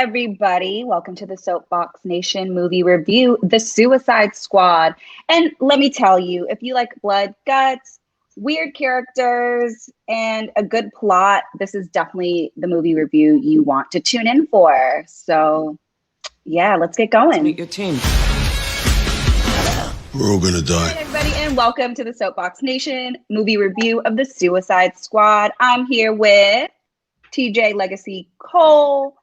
everybody. Welcome to the Soapboxx Nation movie review, The Suicide Squad. And let me tell you, if you like blood, guts, weird characters, and a good plot, this is definitely the movie review you want to tune in for. So, yeah, let's get going. Let's meet your team. We're all gonna die. Hi, everybody, and welcome to the Soapboxx Nation movie review of The Suicide Squad. I'm here with TJ Legacy Cole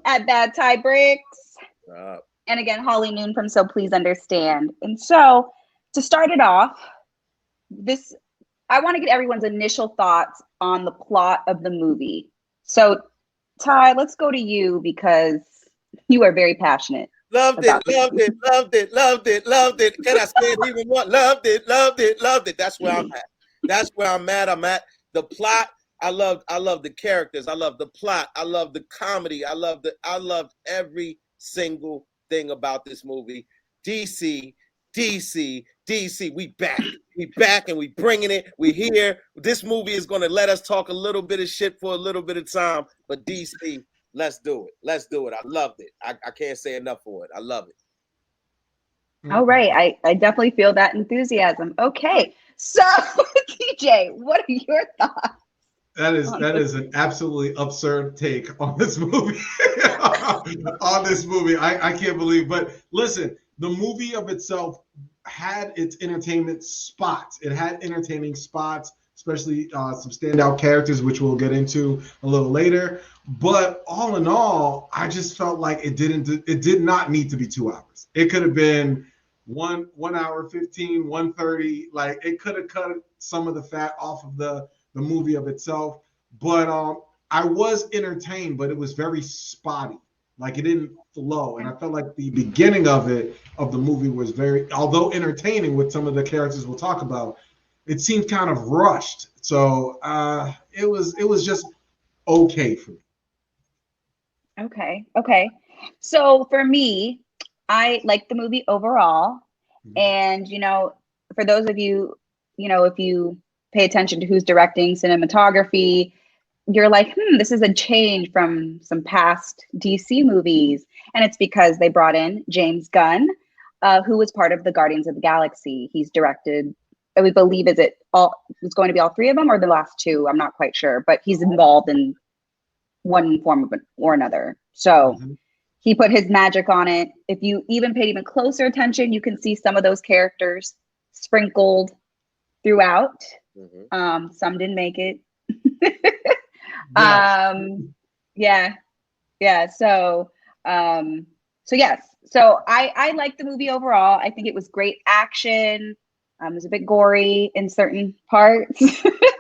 at Bad Tie Bricks. And again, Holly Noon from So Please Understand. And so to start it off, I want to get everyone's initial thoughts on the plot of the movie. So Ty, let's go to you because you are very passionate. Loved it. Can I say it even more? Loved it. That's where I'm at. I'm at the plot. I loved the characters. I love the plot. I love the comedy. I loved every single thing about this movie. DC. We back and we bringing it. We here. This movie is going to let us talk a little bit of shit for a little bit of time. But DC, let's do it. I loved it. I can't say enough for it. I love it. All right. I definitely feel that enthusiasm. Okay. So TJ, what are your thoughts? That is an absolutely absurd take on this movie. I can't believe. But listen, the movie of itself had its entertainment spots. It had entertaining spots, especially some standout characters, which we'll get into a little later. But all in all, I just felt like it did not need to be 2 hours. It could have been 1 hour 15, 1:30. Like it could have cut some of the fat off of the movie of itself. But I was entertained, but it was very spotty. Like it didn't flow. And I felt like the beginning of the movie was very, although entertaining with some of the characters we'll talk about, it seemed kind of rushed. So it was just okay for me. Okay. So for me, I liked the movie overall. Mm-hmm. And, for those of you, if you pay attention to who's directing cinematography, you're like, this is a change from some past DC movies. And it's because they brought in James Gunn, who was part of the Guardians of the Galaxy. He's directed, we believe, it's going to be all 3 of them or the last 2? I'm not quite sure, but he's involved in one form or another. So he put his magic on it. If you even paid even closer attention, you can see some of those characters sprinkled throughout. Some didn't make it. So yes. So I liked the movie overall. I think it was great action. It was a bit gory in certain parts,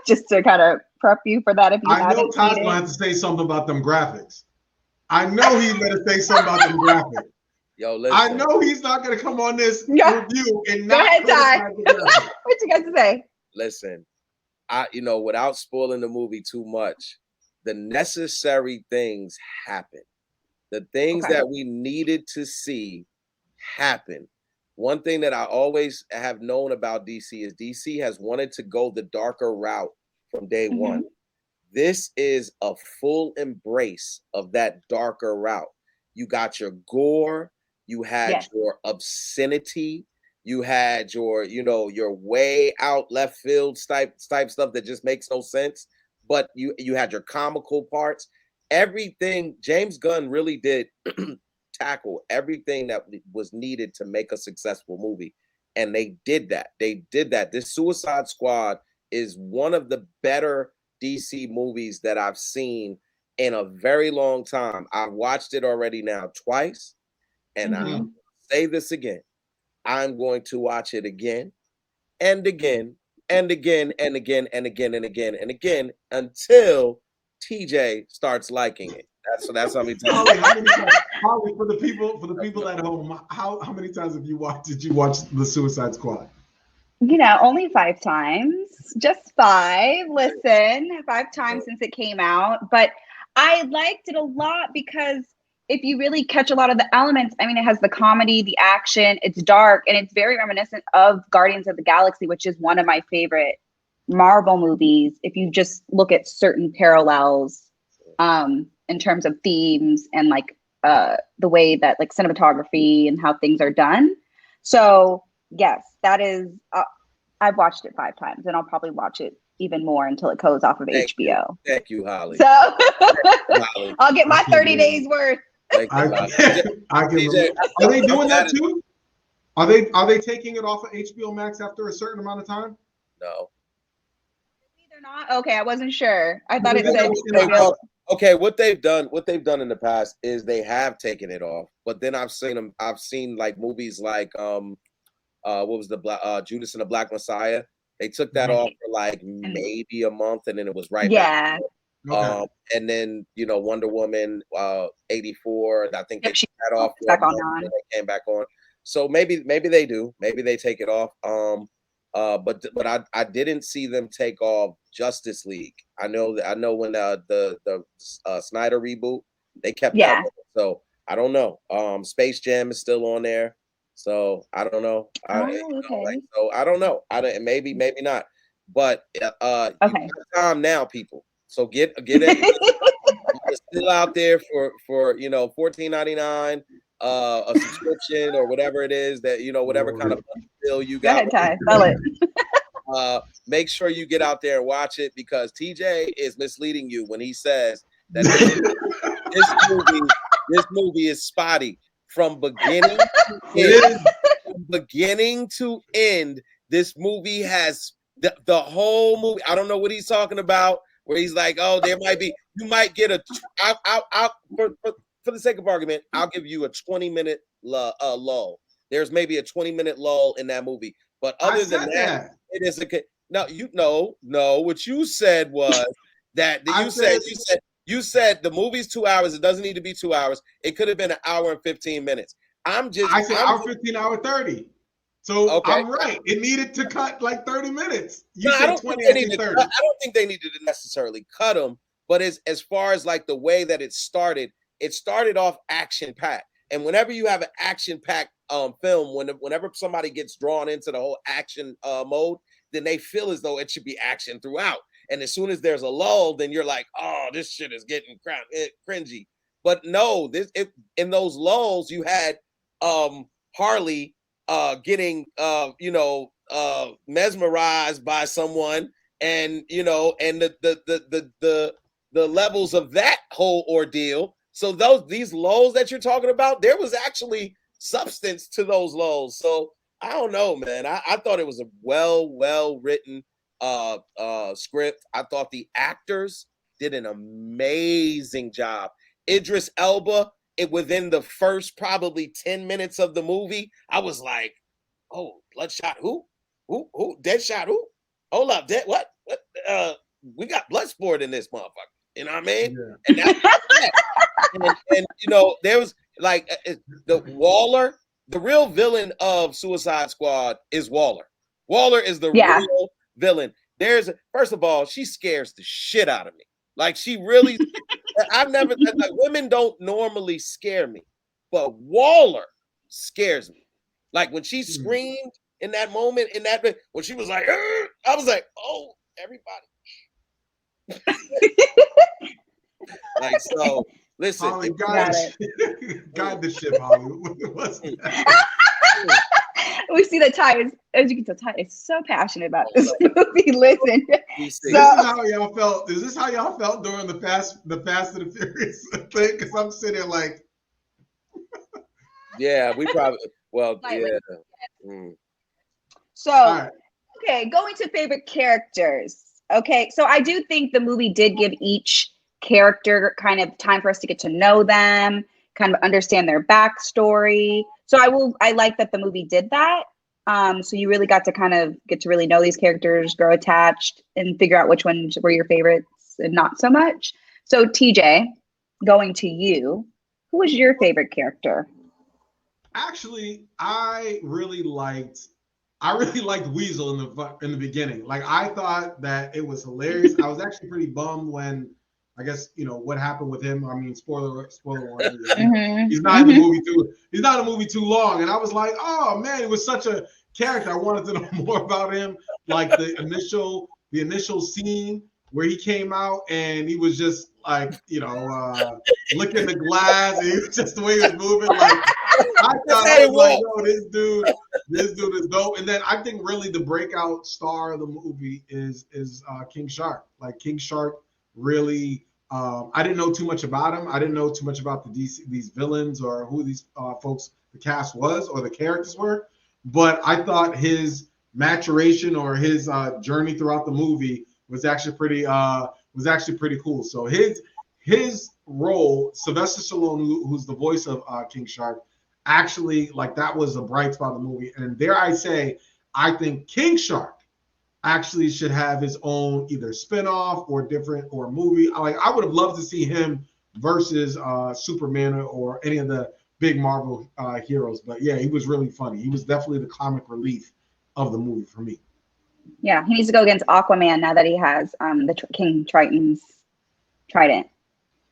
just to kind of prep you for that. If you I know Todd's gonna have to say something about them graphics. I know he's gonna say something about them graphics. Yo, listen. I know he's not gonna come on this review and not. Go ahead, Ty. What you got to say? Listen, without spoiling the movie too much, the necessary things happen. The things that we needed to see happen. One thing that I always have known about DC is DC has wanted to go the darker route from day one. This is a full embrace of that darker route. You got your gore, you had your obscenity, you had your, your way out left field type stuff that just makes no sense. But you had your comical parts. Everything James Gunn really did tackle everything that was needed to make a successful movie. And they did that. This Suicide Squad is one of the better DC movies that I've seen in a very long time. I've watched it already now twice. And I'll say this again. I'm going to watch it again and again and again and again and again and again and again until TJ starts liking it. That's how many times. Holly, for the people at home, how many times did you watch The Suicide Squad? Only 5 times. Just 5. Listen, 5 times since it came out. But I liked it a lot because if you really catch a lot of the elements, it has the comedy, the action, it's dark, and it's very reminiscent of Guardians of the Galaxy, which is one of my favorite Marvel movies. If you just look at certain parallels in terms of themes and like the way that like cinematography and how things are done. So yes, that is. I've watched it 5 times, and I'll probably watch it even more until it goes off of HBO. Thank you, Holly. So Holly. I'll get my 30 days worth. Thank you, Holly. Are they doing that too? Are they taking it off of HBO Max after a certain amount of time? No. They're not. Okay, I wasn't sure. I thought it said. Okay, what they've done in the past is they have taken it off, but then I've seen like movies like what was the Judas and the Black Messiah? They took that off for like maybe a month, and then it was right back. Okay. And then Wonder Woman 84. I think they took that off back on. They came back on. So maybe they do. Maybe they take it off. But I didn't see them take off Justice League. I know when the Snyder reboot, they kept that. So I don't know. Space Jam is still on there. So I don't know. So I don't know. Maybe not. But you got time now, people. So get it. It's still out there for $14.99, a subscription or whatever it is that whatever kind of bill you got. Go ahead, Ty, sell it. Make sure you get out there and watch it, because TJ is misleading you when he says that this movie is spotty from beginning to end. From beginning to end, this movie has the whole movie. I don't know what he's talking about. Where he's like, oh, you might get for the sake of argument, I'll give you a 20-minute lull. There's maybe a 20-minute lull in that movie, but other than that, it is no. What you said was that you said the movie's 2 hours. It doesn't need to be 2 hours. It could have been an hour and 15 minutes. I said hour 15, hour 30. So okay. I'm right. It needed to cut like 30 minutes. I don't think they needed to necessarily cut them, but as far as like the way that it started off action-packed. And whenever you have an action-packed film, whenever somebody gets drawn into the whole action mode, then they feel as though it should be action throughout. And as soon as there's a lull, then you're like, oh, this shit is getting cringy. But no, in those lulls, you had Harley getting mesmerized by someone, and and the levels of that whole ordeal. So these lulls that you're talking about, there was actually substance to those lulls. So I don't know, man. I thought it was a well written script. I thought the actors did an amazing job. Idris Elba, within the first probably 10 minutes of the movie, I was like, oh, Bloodshot who? Deadshot who? Hold up, what? We got Bloodsport in this motherfucker. You know what I mean? Yeah. And that's that. and there was like the Waller, the real villain of Suicide Squad is Waller. Waller is the real villain. First of all, she scares the shit out of me. Like she really, I've never, like, women don't normally scare me, but Waller scares me. Like when she screamed in that moment, when she was like, I was like, oh, everybody. Like, so listen, Holly, guide the ship, Holly. We see that Ty is, as you can tell, Ty is so passionate about this movie. Listen, Is this how y'all felt? Is this how y'all felt during the Fast and the Furious thing? Because I'm sitting there like, yeah, we probably So, okay, going to favorite characters. Okay, so I do think the movie did give each character kind of time for us to get to know them, kind of understand their backstory. So I like that the movie did that. So you really got to kind of get to really know these characters, grow attached, and figure out which ones were your favorites and not so much. So TJ, going to you, who was your favorite character? Actually, I really liked Weasel in the beginning. Like I thought that it was hilarious. I was actually pretty bummed when, I guess, what happened with him. I mean, spoiler warning. He's not in the movie He's not in the movie too long, and I was like, oh man, it was such a character. I wanted to know more about him. Like the initial scene where he came out and he was just like, licking the glass, and he was just the way he was moving. Like, I thought, I was like, oh, this dude is dope. And then I think really the breakout star of the movie is King Shark. Like, King Shark really, I didn't know too much about him. I didn't know too much about these villains or who these folks, the cast was or the characters were. But I thought his maturation or his journey throughout the movie was actually pretty cool. So his role, Sylvester Stallone, who's the voice of King Shark, actually, like, that was a bright spot of the movie. And dare I say, I think King Shark actually should have his own either spinoff or different or movie. I would have loved to see him versus Superman or any of the big Marvel heroes. But yeah, he was really funny. He was definitely the comic relief of the movie for me. Yeah, he needs to go against Aquaman now that he has the King Triton's trident,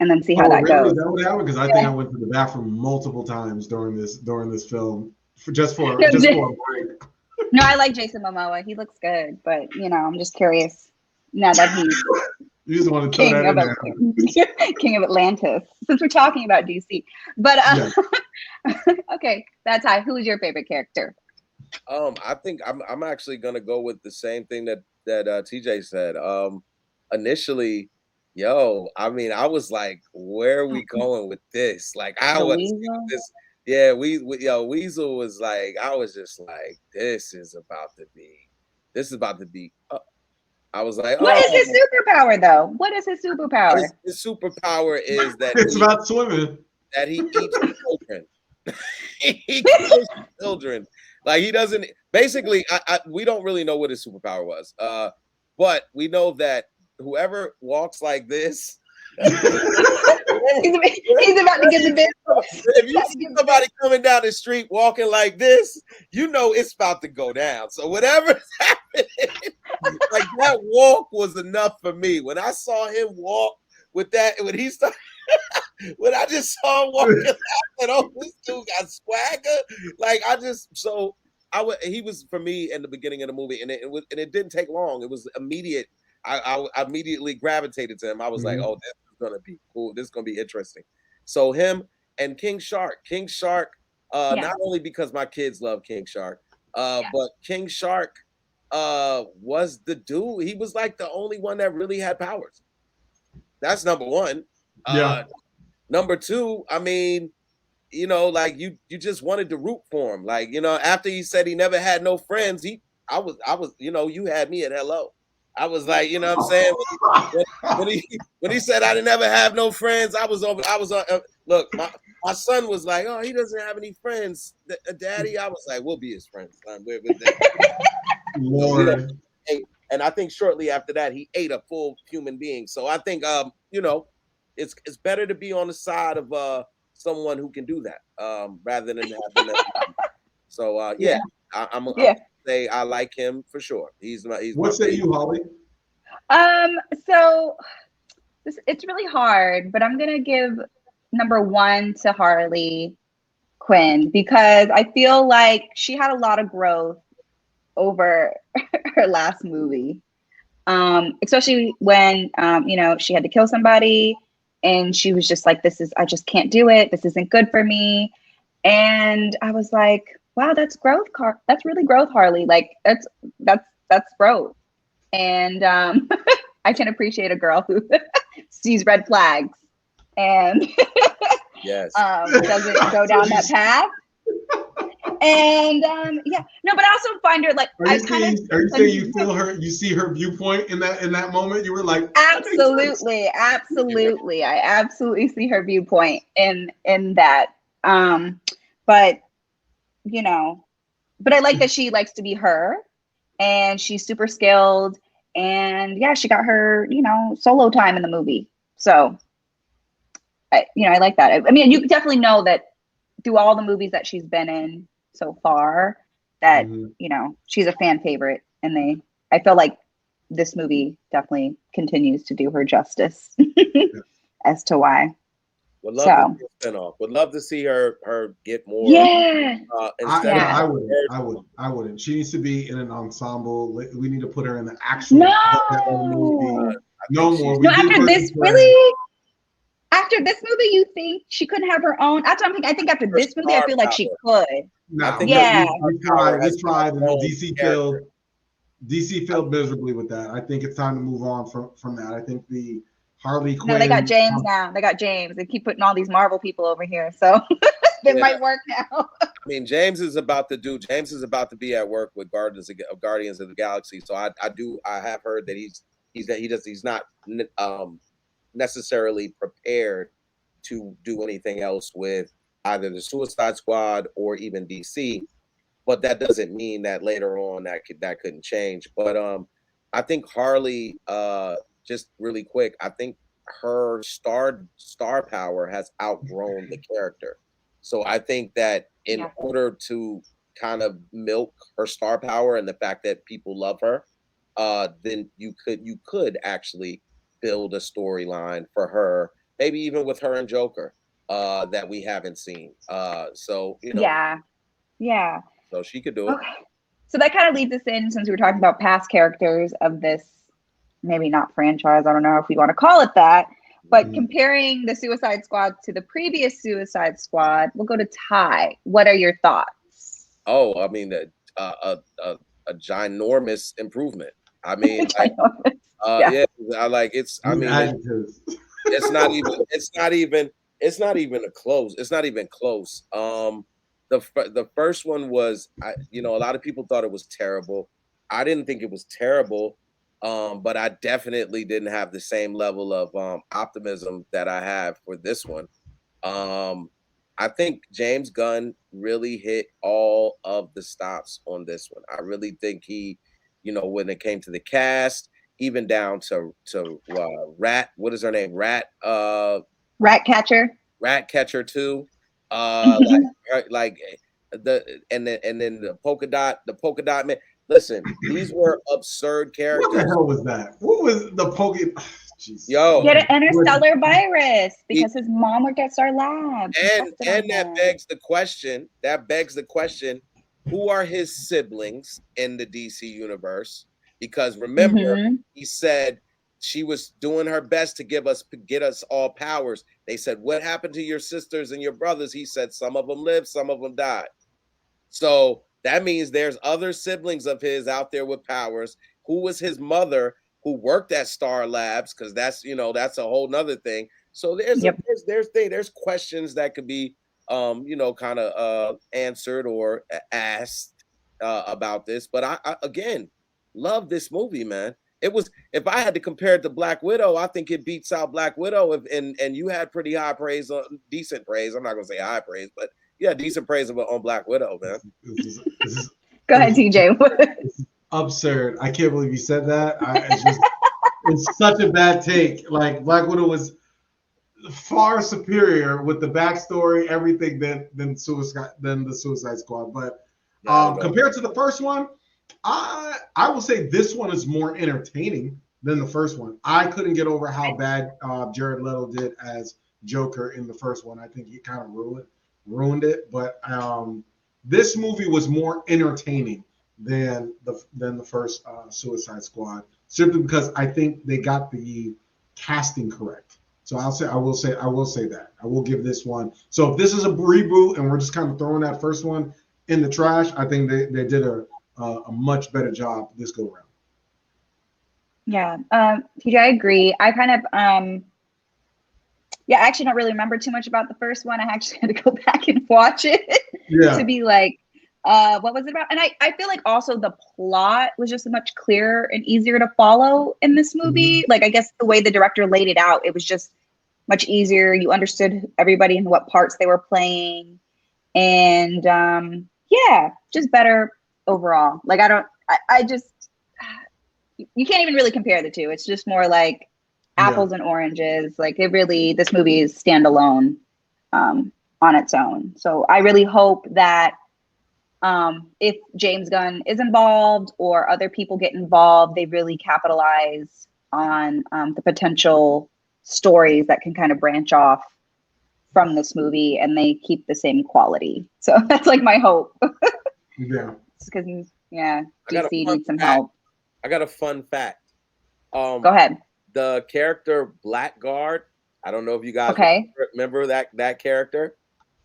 and then see how that goes. That would happen because I think I went to the bathroom multiple times during this film just for a break. No, I like Jason Momoa. He looks good, but I'm just curious now that he's you just want to king of King of Atlantis. Since we're talking about DC, but okay, that's Ty. Who is your favorite character? I think I'm actually gonna go with the same thing that TJ said. Initially, I was like, where are we going with this? Like, I was this. Yeah, Weasel was like, I was just like, this is about to be. I was like, what is his superpower though? What is his superpower? His superpower is that it's about swimming. That he eats children. He kills children. Like, he doesn't. Basically, we don't really know what his superpower was. But we know that whoever walks like this. he's about to get the business. If you see somebody coming down the street walking like this, it's about to go down. So whatever's happening, like, that walk was enough for me. When I saw him walk with that, when he started, when I just saw him walking, I said, "Oh, this dude got swagger." Like, he was for me in the beginning of the movie, and it didn't take long. It was immediate. I immediately gravitated to him. I was like, "Oh, this is gonna be cool. This is gonna be interesting." So him and King Shark, not only because my kids love King Shark, but King Shark was the dude. He was like the only one that really had powers. That's number one. Number two, I mean, like, you just wanted to root for him. Like, after he said he never had no friends, I was, you had me at hello. I was like, you know what I'm saying? When he said I didn't ever have no friends, I was on. Look, my son was like, "Oh, he doesn't have any friends, Daddy." I was like, "We'll be his friends, son. We're Lord. And I think shortly after that, he ate a full human being. So I think, it's better to be on the side of someone who can do that, rather than having that. So I'm say I like him for sure. He's what say you, Holly? So it's really hard, but I'm gonna give number one to Harley Quinn because I feel like she had a lot of growth over her last movie, especially when she had to kill somebody and she was just like, I just can't do it. This isn't good for me. And I was like, wow, that's growth. That's really growth, Harley. Like, that's growth. And I can appreciate a girl who sees red flags and doesn't go down that path. And but I also find her like, are you saying you feel her, you see her viewpoint in that moment? You were like, absolutely. I absolutely see her viewpoint in that. But I like that she likes to be her and she's super skilled and she got her, solo time in the movie. So I like that. I mean, you definitely know that through all the movies that she's been in so far that, she's a fan favorite and I feel like this movie definitely continues to do her justice as to why. Would love to see a spinoff. Would love to see her get more. Yeah. I wouldn't. She needs to be in an ensemble. We need to put her in the actual movie. No more. No, after this, really? After this movie, you think she couldn't have her own? That's what I'm thinking. I think after this movie, I feel like she could. No, yeah. We tried, and DC failed miserably with that. I think it's time to move on from that. I think the Harley Quinn. No, they got James now. They got James. They keep putting all these Marvel people over here, so it might work now. I mean, James is about to be at work with Guardians of the Galaxy. So I have heard that he's not necessarily prepared to do anything else with either the Suicide Squad or even DC. But that doesn't mean that later on that couldn't change. But I think Harley, just really quick, I think her star power has outgrown the character. So I think that in order to kind of milk her star power and the fact that people love her, then you could actually build a storyline for her, maybe even with her and Joker, that we haven't seen. So yeah. So she could do it. Okay. So that kind of leads us in, since we were talking about past characters of this, maybe not franchise, I don't know if we want to call it that, but comparing the Suicide Squad to the previous Suicide Squad, we'll go to Ty. What are your thoughts? Oh, I mean, a ginormous improvement. I mean, I like it's. I mean, it's not even close. It's not even close. The first one was, a lot of people thought it was terrible. I didn't think it was terrible, but I definitely didn't have the same level of optimism that I have for this one. I think James Gunn really hit all of the stops on this one. I really think he, when it came to the cast, even down to Rat, what is her name? Ratcatcher. Ratcatcher 2. Like the polka dot man. Listen, these were absurd characters. What the hell was that? What was the polka? He had an interstellar virus because his mom worked at Star Labs. And that begs the question. Who are his siblings in the DC universe? Because remember, he said she was doing her best to get us all powers. They said, "What happened to your sisters and your brothers?" He said, "Some of them lived, some of them died." So that means there's other siblings of his out there with powers. Who was his mother, who worked at Star Labs? Because that's a whole nother thing. So there's questions that could be kind of answered or asked about this. But I again love this movie, man. It was, if I had to compare it to Black Widow, I think it beats out Black Widow. And you had pretty high praise, decent praise. I'm not gonna say high praise, but yeah, decent praise on Black Widow, man. Go ahead, TJ. Absurd. I can't believe you said that. It's such a bad take. Like, Black Widow was far superior with the backstory, everything than the Suicide Squad. But compared to the first one, I will say this one is more entertaining than the first one. I couldn't get over how bad Jared Leto did as Joker in the first one. I think he kind of ruined it. But this movie was more entertaining than the first Suicide Squad, simply because I think they got the casting correct. So I will say that. I will give this one. So if this is a reboot and we're just kind of throwing that first one in the trash, I think they did a much better job this go around. Yeah, TJ, I agree. I kind of I actually don't really remember too much about the first one. I actually had to go back and watch it to be like, what was it about? And I feel like also the plot was just much clearer and easier to follow in this movie. Like, I guess the way the director laid it out, it was just much easier. You understood everybody and what parts they were playing, and just better overall. Like, you can't even really compare the two. It's just more like apples and oranges. Like, this movie is standalone on its own. So I really hope that if James Gunn is involved or other people get involved, they really capitalize on the potential stories that can kind of branch off from this movie, and they keep the same quality. So that's like my hope. Because DC needs some help. I got a fun fact. Go ahead. the character Blackguard. I don't know if you guys remember that character,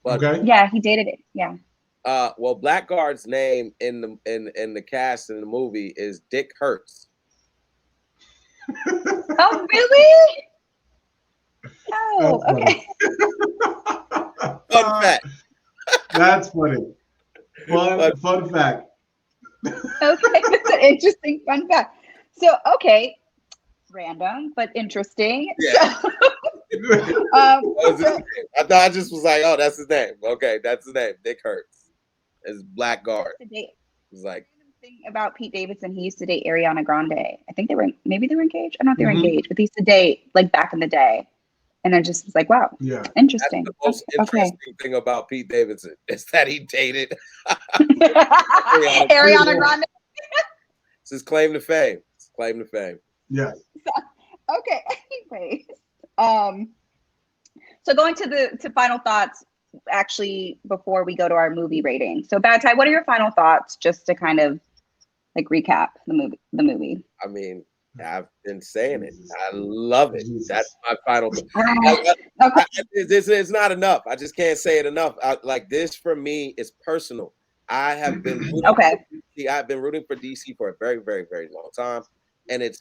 but yeah, he dated it. Yeah. Well, Blackguard's name in the cast in the movie is Dick Hertz. Oh, really? Oh, okay. Fun fact. That's funny. Fun fact. Okay, that's an interesting fun fact. So, okay, random but interesting. Yeah. I thought I just was like, oh, that's his name. Okay, that's his name. Dick Hertz. It's Blackguard. It's like thing about Pete Davidson. He used to date Ariana Grande. I think they were engaged. I don't know if they were engaged, but they used to date like back in the day. And I just was like, wow, interesting. That's the most interesting thing about Pete Davidson is that he dated Ariana Grande. It's his claim to fame. Yeah. Okay. Anyways, so going to final thoughts. Actually, before we go to our movie rating, so Bad Ty, what are your final thoughts, just to kind of like recap the movie? I mean, I've been saying it. I love it. That's my final. It's not enough. I just can't say it enough. Like this for me is personal. I have been I've been rooting for DC for a very, very, very long time, and it's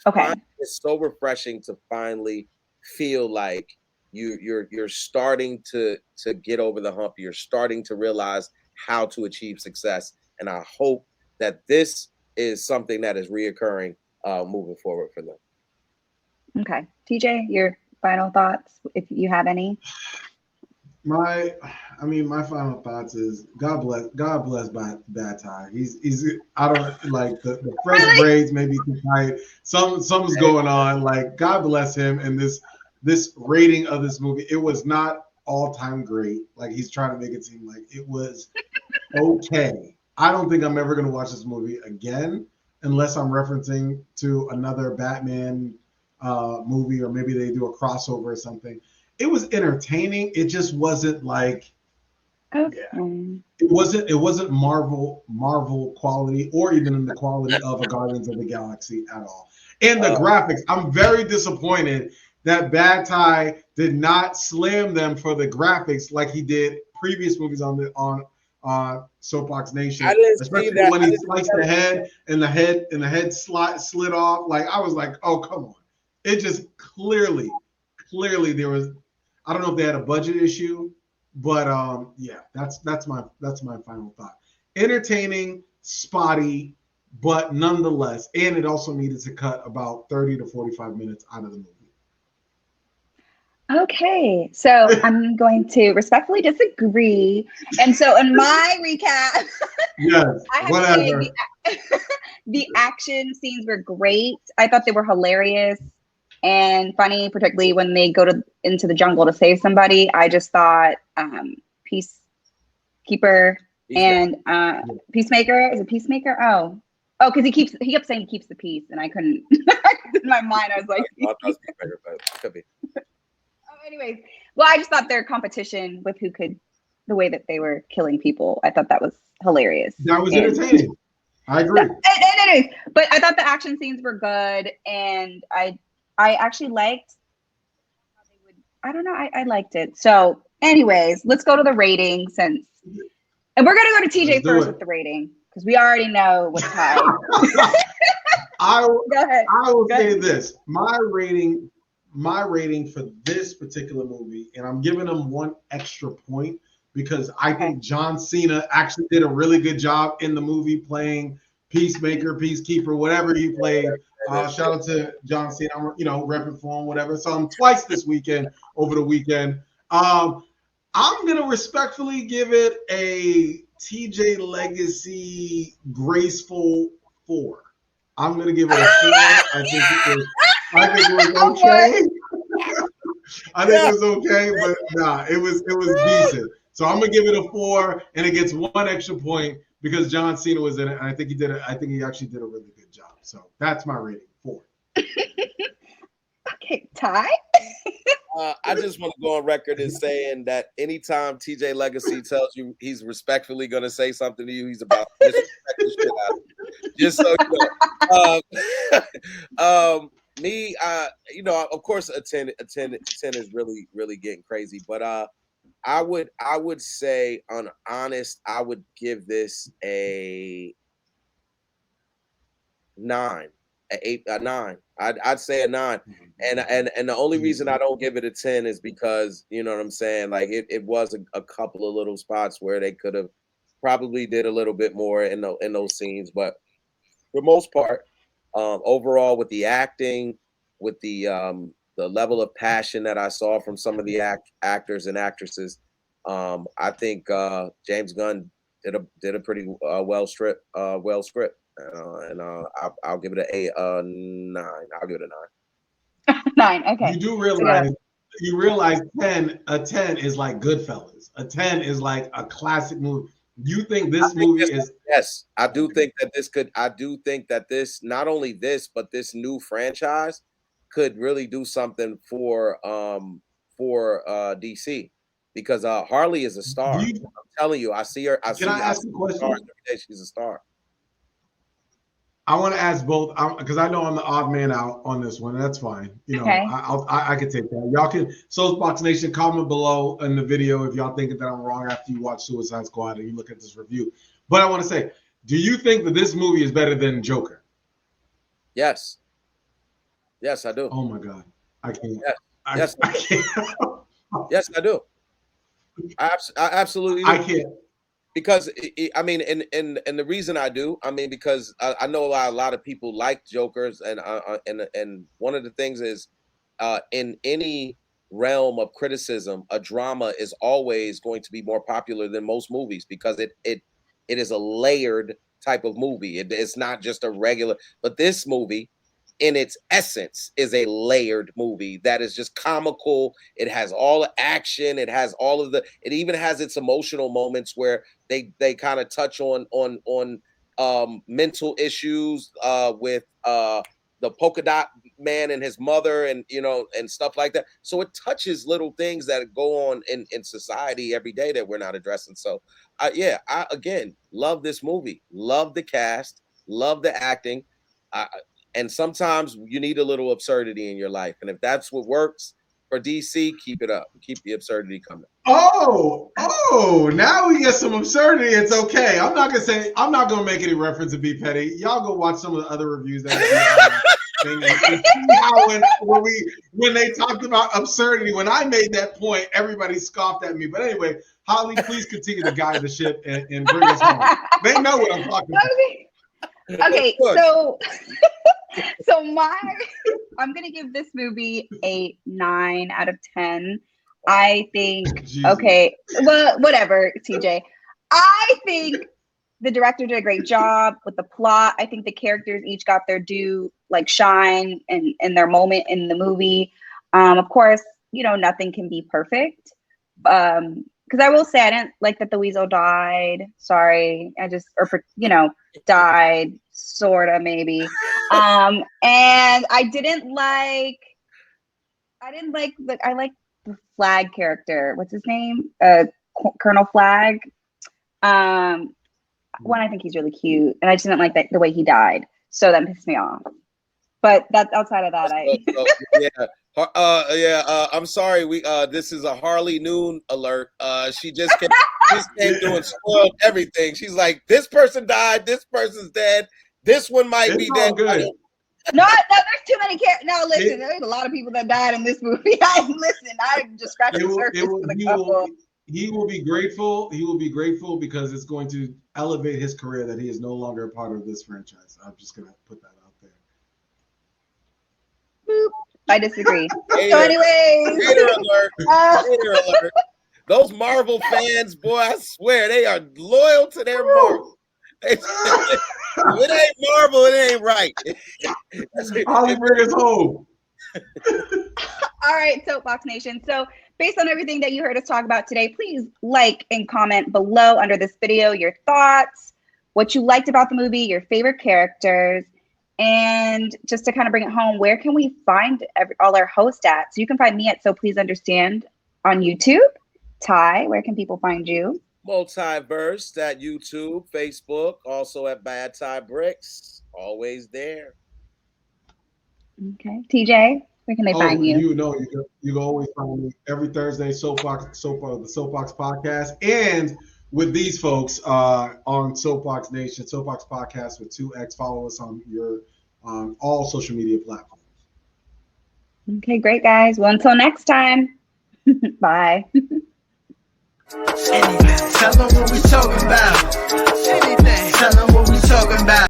so refreshing to finally feel like you're starting to get over the hump. You're starting to realize how to achieve success, and I hope that this is something that is reoccurring moving forward for them. Okay, TJ, your final thoughts, if you have any. My final thoughts is God bless Bad Ty. He's I don't like the fresh braids may be too tight. Something's going on. Like God bless him and this rating of this movie. It was not all-time great. Like he's trying to make it seem like it was okay. I don't think I'm ever gonna watch this movie again unless I'm referencing to another Batman movie, or maybe they do a crossover or something. It was entertaining. It just wasn't like, it wasn't Marvel quality, or even in the quality of a Guardians of the Galaxy at all. And the graphics, I'm very disappointed that Bad Ty did not slam them for the graphics like he did previous movies on Soapboxx Nation. Especially when he sliced the head and the head slid off. Like I was like, oh come on! It just clearly there was. I don't know if they had a budget issue, but that's my final thought. Entertaining, spotty, but nonetheless, and it also needed to cut about 30 to 45 minutes out of the movie. Okay, so I'm going to respectfully disagree. And so in my recap, I have to say the action scenes were great. I thought they were hilarious and funny, particularly when they go into the jungle to save somebody. I just thought Peacemaker. And Peacemaker. Is it Peacemaker? Oh, because he kept saying he keeps the peace, and I couldn't. In my mind, I was like, Peacemaker, but it could be. Anyways, well, I just thought their competition with the way that they were killing people, I thought that was hilarious. That was entertaining. I agree. Anyways, but I thought the action scenes were good, and I actually liked how they would. I don't know. I liked it. So, anyways, let's go to the rating and we're gonna go to TJ first with the rating because we already know what's high. I will say this: my rating for this particular movie, and I'm giving them one extra point because I think John Cena actually did a really good job in the movie playing Peacemaker, Peacekeeper, whatever he played. Shout out to John Cena, repping for him, whatever. Saw him twice this weekend, over the weekend. I'm going to respectfully give it a TJ Legacy graceful 4. I'm going to give it a 4. I think it was okay. I think it was okay, but it was decent. So I'm gonna give it a 4, and it gets one extra point because John Cena was in it, and I think he actually did a really good job. So that's my rating, 4. Okay, Ty. I just want to go on record as saying that anytime TJ Legacy tells you he's respectfully going to say something to you, he's about to disrespect the shit out of you. Just so you know. Me, you know, of course, a 10 is really, really getting crazy. But I would say, on honest, I would give this a 9, a 9. I'd say a 9. And the only reason I don't give it a 10 is because, you know what I'm saying, like it was a couple of little spots where they could have probably did a little bit more in those scenes, but for the most part, overall, with the acting, with the level of passion that I saw from some of the actors and actresses, I think James Gunn did a pretty well script, and I'll give it a 9. I'll give it a 9. 9. Okay. You do realize you realize a 10 is like Goodfellas. A 10 is like a classic movie. You think this movie is? Yes, I do think that this could. I do think that this, not only this, but this new franchise could really do something for DC, because Harley is a star. I'm telling you, I see her. Can I ask a question? Every day she's a star. I want to ask both, because I know I'm the odd man out on this one. That's fine. You know, Okay. I can take that. Y'all can, Soapboxx Nation, comment below in the video if y'all think that I'm wrong after you watch Suicide Squad and you look at this review. But I want to say, do you think that this movie is better than Joker? Yes. Yes, I do. Oh my God, I can't. Yes, I can't. Yes, I do. I absolutely do. I can't. Because I mean, and the reason I do, I mean, because I know a lot of people like Jokers, and one of the things is, in any realm of criticism, a drama is always going to be more popular than most movies, because it is a layered type of movie. It's not just a regular, but this movie, in its essence, is a layered movie that is just comical. It has all the action. It has all of it even has its emotional moments where they kind of touch on mental issues with the polka dot man and his mother, and you know, and stuff like that. So it touches little things that go on in society every day that we're not addressing. So I again love this movie, love the cast, love the acting. And sometimes you need a little absurdity in your life. And if that's what works for DC, keep it up. Keep the absurdity coming. Oh, now we get some absurdity. It's okay. I'm not gonna make any reference to Be Petty. Y'all go watch some of the other reviews that and see how when they talked about absurdity, when I made that point, everybody scoffed at me. But anyway, Holly, please continue to guide the ship and bring us home. They know what I'm talking about. Okay, so I'm gonna give this movie a 9 out of 10. I think okay, well, whatever, TJ. I think the director did a great job with the plot. I think the characters each got their due, like, shine and their moment in the movie. Of course, you know, nothing can be perfect. Because I will say I didn't like that the Weasel died. Sorry, died, sorta, maybe. And I like the Flag character. What's his name? Colonel Flag. One, I think he's really cute, and I just didn't like the way he died. So that pissed me off. But that's outside of that. I'm sorry. This is a Harley Noon alert. She just came through and spoiled everything. She's like, this person died. This person's dead. This one might be dead. Good. No, there's too many characters. No, listen, there's a lot of people that died in this movie. I'm just scratching the surface with a couple. He will be grateful. He will be grateful because it's going to elevate his career that he is no longer a part of this franchise. I'm just gonna put that out there. Boop. I disagree. So anyways. Hater alert. Hater alert. Those Marvel fans, boy, I swear they are loyal to their Marvel. If it ain't Marvel, it ain't right. Holly, bring us home. All right, Soapboxx Nation. So based on everything that you heard us talk about today, please like and comment below under this video your thoughts, what you liked about the movie, your favorite characters, and just to kind of bring it home, where can we find all our hosts at? So you can find me at So Please Understand on YouTube. Ty, where can people find you? MulTYversed at YouTube, Facebook, also at Bad Ty Bricks. Always there. Okay. TJ, where can they find you? You can always find me every Thursday, the Soapboxx Podcast, and with these folks on Soapboxx Nation, Soapboxx Podcast with 2X. Follow us on all social media platforms. Okay, great, guys. Well, until next time. Bye. Tell them what we talking about. Tell them what we talking about.